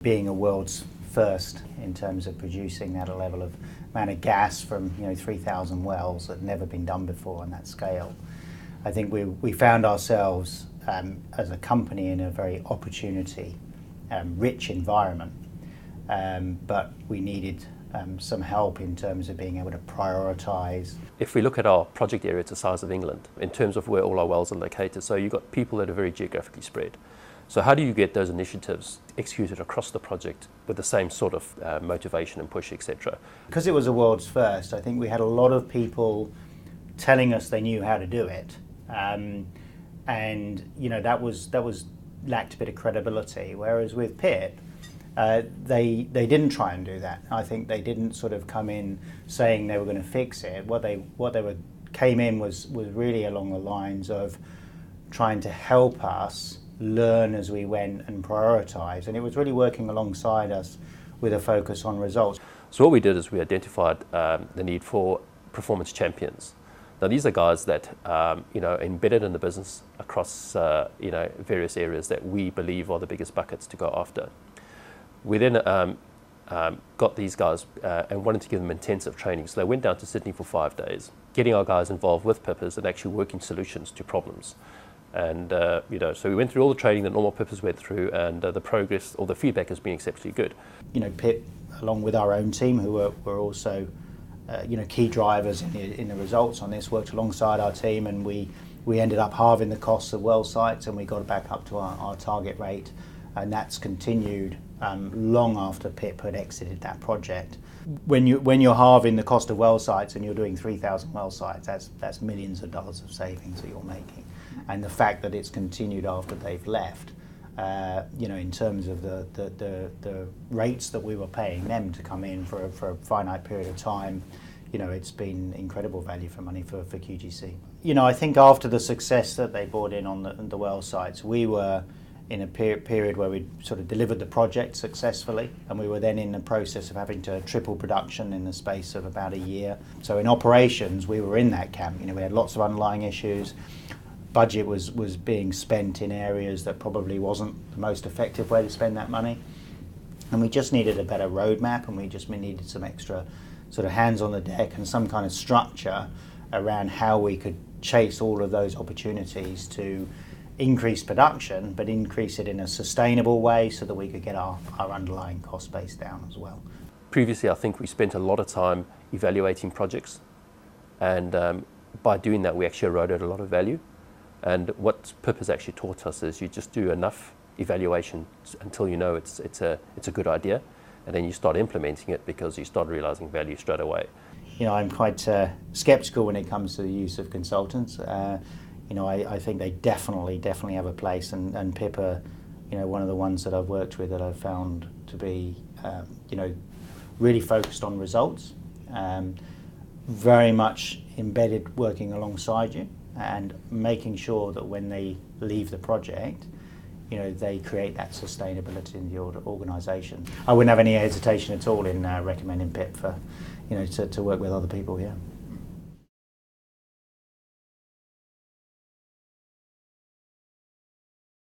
Being a world's first in terms of producing that level of amount of gas from 3,000 wells that had never been done before on that scale, I think we found ourselves as a company in a very opportunity rich environment, but we needed some help in terms of being able to prioritise. If we look at our project area, it's the size of England in terms of where all our wells are located. So you've got people that are very geographically spread. So how do you get those initiatives executed across the project with the same sort of motivation and push, etc.? Because it was a world's first, I think we had a lot of people telling us they knew how to do it, and that was lacked a bit of credibility. Whereas with PIP, they didn't try and do that. I think they didn't sort of come in saying they were going to fix it. What they came in was really along the lines of trying to help us learn as we went and prioritise, and it was really working alongside us with a focus on results. So what we did is we identified the need for performance champions. Now these are guys that embedded in the business across various areas that we believe are the biggest buckets to go after. We then got these guys and wanted to give them intensive training. So they went down to Sydney for 5 days, getting our guys involved with pippers and actually working solutions to problems. And so we went through all the training that normal pippers went through, and the progress or the feedback has been exceptionally good. PIP, along with our own team, who were also key drivers in the results on this, worked alongside our team, and we ended up halving the costs of well sites, and we got it back up to our target rate, and that's continued long after PIP had exited that project. When you're halving the cost of well sites and you're doing 3,000 well sites, that's millions of dollars of savings that you're making. And the fact that it's continued after they've left, in terms of the rates that we were paying them to come in for a finite period of time, it's been incredible value for money for QGC. I think after the success that they brought in on the well sites, we were in a period where we sort of delivered the project successfully, and we were then in the process of having to triple production in the space of about a year. So in operations, we were in that camp. We had lots of underlying issues. Budget was being spent in areas that probably wasn't the most effective way to spend that money, and we just needed a better roadmap, and we needed some extra sort of hands on the deck and some kind of structure around how we could chase all of those opportunities to increase production, but increase it in a sustainable way so that we could get our underlying cost base down as well. Previously, I think we spent a lot of time evaluating projects, and by doing that we actually eroded a lot of value. And what PIP has actually taught us is you just do enough evaluation until you know it's a good idea, and then you start implementing it because you start realizing value straight away. I'm quite skeptical when it comes to the use of consultants. I think they definitely have a place, and PIP are, one of the ones that I've worked with that I've found to be, really focused on results, very much embedded working alongside you, and making sure that when they leave the project, they create that sustainability in the organisation. I wouldn't have any hesitation at all in recommending PIP for, to work with other people, yeah.